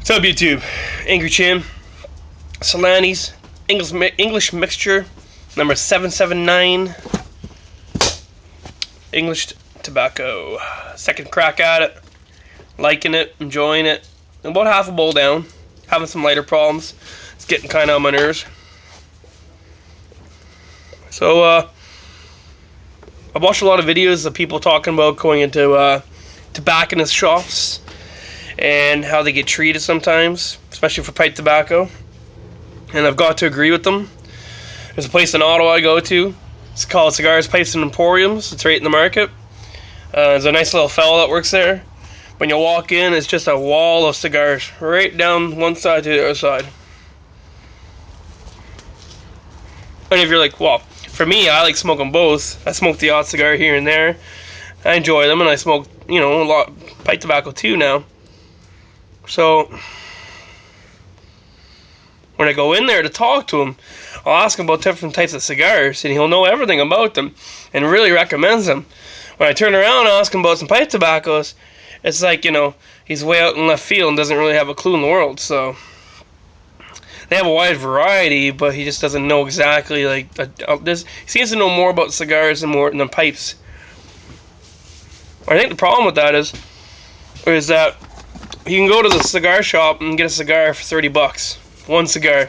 What's up, YouTube? Angry Chin, Solani's English mixture number 779. English tobacco. Second crack at it. Liking it, enjoying it. About half a bowl down. Having some lighter problems. It's getting kind of on my nerves. So, I've watched a lot of videos of people talking about going into tobacconist shops and how they get treated sometimes, especially for pipe tobacco. And I've got to agree with them. There's a place in Ottawa I go to. It's called Cigars, Pipes, and Emporiums. It's right in the market. There's a nice little fellow that works there. When you walk in, it's just a wall of cigars, right down one side to the other side. And if you're like, well, for me, I like smoking both. I smoke the odd cigar here and there. I enjoy them, and I smoke, a lot pipe tobacco too now. So when I go in there to talk to him, I'll ask him about different types of cigars, and he'll know everything about them and really recommends them. When I turn around and ask him about some pipe tobaccos, it's like, he's way out in left field and doesn't really have a clue in the world. So they have a wide variety, but he just doesn't know exactly, he seems to know more about cigars than pipes. I think the problem with that is that you can go to the cigar shop and get a cigar for $30. One cigar.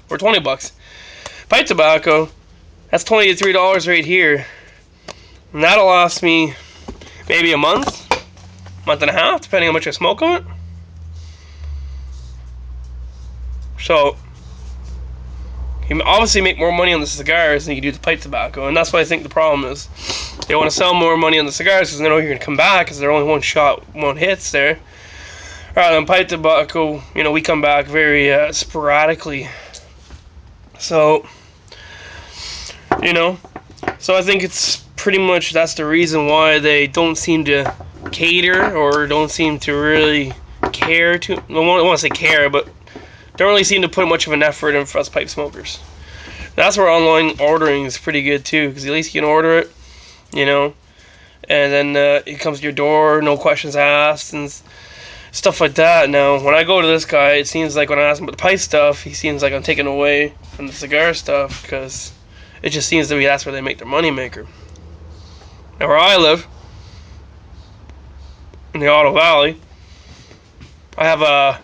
Or $20. Pipe tobacco, that's $20 to $3 right here. And that'll last me maybe a month and a half, depending on how much I smoke on it. So, you obviously make more money on the cigars than you do the pipe tobacco. And that's what I think the problem is. They want to sell more money on the cigars because they know you're going to come back because they're only one hits there. Rather than pipe tobacco, we come back very sporadically. So, so I think it's pretty much that's the reason why they don't seem to cater or don't seem to really care to. I don't want to say care, but don't really seem to put much of an effort in for us pipe smokers. That's where online ordering is pretty good too, because at least you can order it, and then it comes to your door, no questions asked, and stuff like that. Now, when I go to this guy, it seems like when I ask him about the pipe stuff, he seems like I'm taken away from the cigar stuff, because it just seems to be that's where they make their money maker. Now, where I live, in the Ottawa Valley, I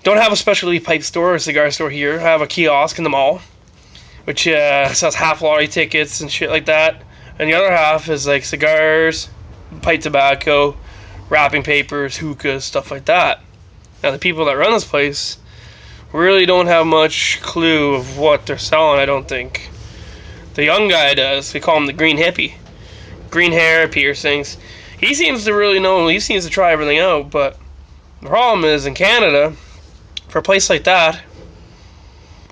don't have a specialty pipe store or cigar store here. I have a kiosk in the mall, which sells half lottery tickets and shit like that. And the other half is like cigars, pipe tobacco, wrapping papers, hookahs, stuff like that. Now, the people that run this place really don't have much clue of what they're selling, I don't think. The young guy does. We call him the green hippie. Green hair, piercings. He seems to really know. He seems to try everything out, but the problem is in Canada, for a place like that,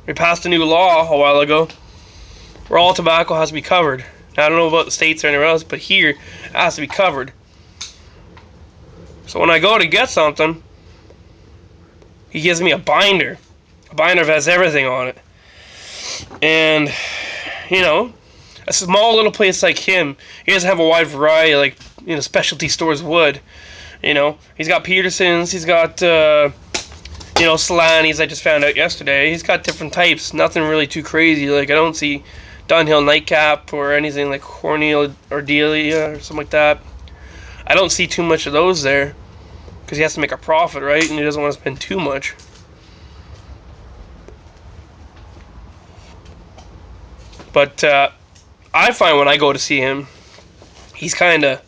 we passed a new law a while ago where all tobacco has to be covered. Now, I don't know about the States or anywhere else, but here it has to be covered. So when I go to get something, he gives me a binder. A binder that has everything on it. And, a small little place like him, he doesn't have a wide variety like, specialty stores would. He's got Peterson's, he's got, Solani's I just found out yesterday. He's got different types, nothing really too crazy. Like, I don't see Dunhill Nightcap or anything like Cornel or Delia or something like that. I don't see too much of those there because he has to make a profit, right? And he doesn't want to spend too much. But I find when I go to see him, he's kind of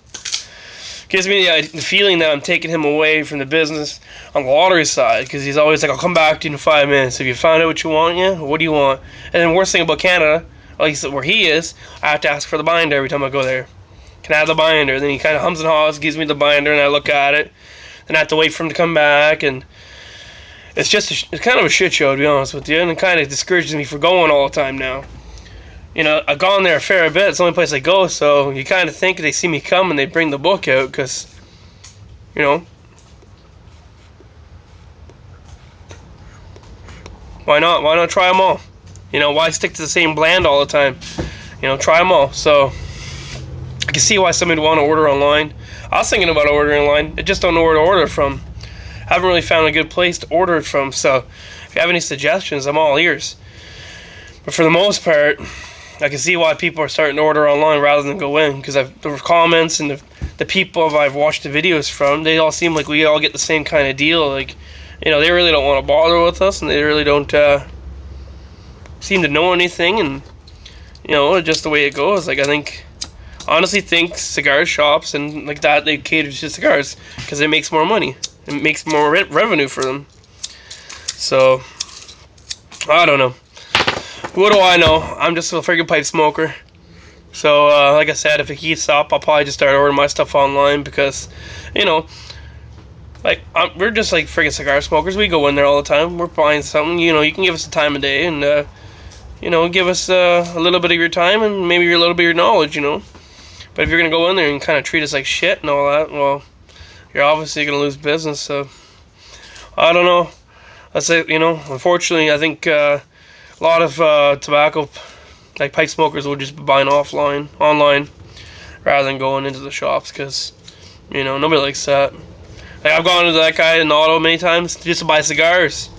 gives me the feeling that I'm taking him away from the business on the lottery side, because he's always like, I'll come back to you in 5 minutes. Have you found out what you want yet? What do you want? And then worst thing about Canada, at least where he is, I have to ask for the binder every time I go there. Can I have the binder? And then he kind of hums and haws, gives me the binder, and I look at it. Then I have to wait for him to come back, and it's it's kind of a shit show, to be honest with you, and it kind of discourages me from going all the time now. I've gone there a fair bit. It's the only place I go, so you kind of think they see me come and they bring the book out, because, why not? Why not try them all? Why stick to the same brand all the time? Try them all. So I can see why somebody would want to order online. I was thinking about ordering online. I just don't know where to order from. haven't really found a good place to order it from. So if you have any suggestions, I'm all ears. But for the most part, I can see why people are starting to order online rather than go in, because the comments and the people I've watched the videos from, they all seem like we all get the same kind of deal. Like, you know, they really don't want to bother with us, and they really don't seem to know anything, and you know, just the way it goes. Like, honestly think cigar shops and like that, they cater to cigars because it makes more money. It makes more revenue for them. So I don't know. What do I know? I'm just a freaking pipe smoker. So, like I said, if it heats up, I'll probably just start ordering my stuff online because, you know, like, we're just like freaking cigar smokers. We go in there all the time. We're buying something. You know, you can give us a time of day and, you know, give us a little bit of your time and maybe a little bit of your knowledge, you know. But if you're going to go in there and kind of treat us like shit and all that, well, you're obviously going to lose business. So, I don't know. I say, you know, unfortunately, I think a lot of tobacco, like pipe smokers, will just be buying online, rather than going into the shops because, you know, nobody likes that. Like, I've gone to that guy in the auto many times just to buy cigars,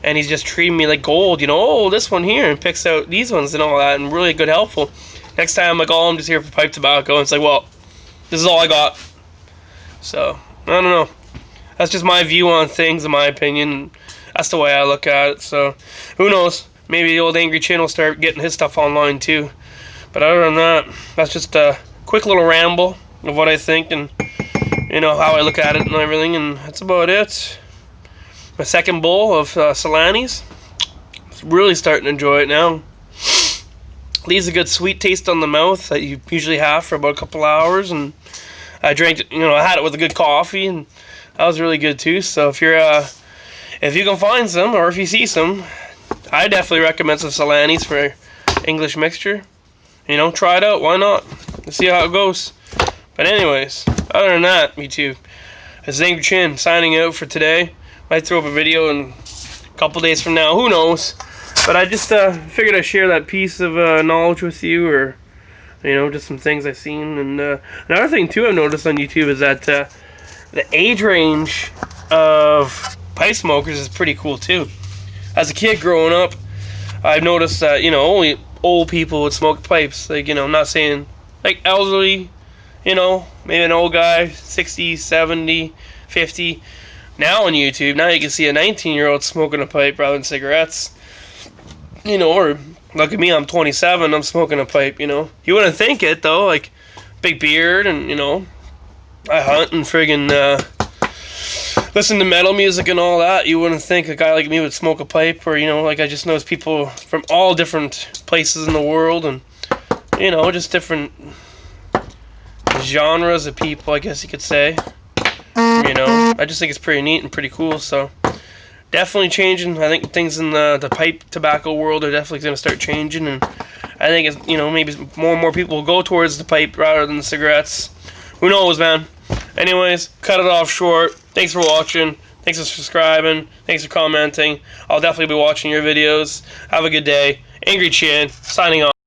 and he's just treating me like gold, you know. Oh, this one here, and picks out these ones and all that, and really good, helpful. Next time, I'm like, oh, I'm just here for pipe tobacco, and it's like, well, this is all I got. So, I don't know. That's just my view on things, in my opinion. That's the way I look at it. So, who knows? Maybe the old Angry Chin will start getting his stuff online too. But other than that, that's just a quick little ramble of what I think and, you know, how I look at it and everything. And that's about it. My second bowl of Solantes. Really starting to enjoy it now. Leaves a good sweet taste on the mouth that you usually have for about a couple hours. And I drank it, you know, I had it with a good coffee, and that was really good too. So if you can find some, or if you see some, I definitely recommend some Solantes for English mixture. You know, try it out. Why not? Let's see how it goes. But anyways, other than that, me too. This is Angry Chin signing out for today. Might throw up a video in a couple days from now. Who knows? But I just figured I'd share that piece of knowledge with you, or, you know, just some things I've seen. And another thing too I've noticed on YouTube is that the age range of pipe smokers is pretty cool too. As a kid growing up, I've noticed that, you know, only old people would smoke pipes. Like, you know, I'm not saying like elderly, you know, maybe an old guy, 60, 70, 50. Now on YouTube, now you can see a 19-year-old smoking a pipe rather than cigarettes. You know, or look at me, I'm 27, I'm smoking a pipe, you know. You wouldn't think it, though, like, big beard and, you know, I hunt and friggin' listen to metal music and all that. You wouldn't think a guy like me would smoke a pipe, or, you know, like, I just notice people from all different places in the world and, you know, just different genres of people, I guess you could say. You know, I just think it's pretty neat and pretty cool, so definitely changing. I think things in the pipe tobacco world are definitely going to start changing, and I think it's, you know, maybe more and more people will go towards the pipe rather than the cigarettes. Who knows, man? Anyways, cut it off short. Thanks for watching. Thanks for subscribing. Thanks for commenting. I'll definitely be watching your videos. Have a good day. Angry Chin, signing off.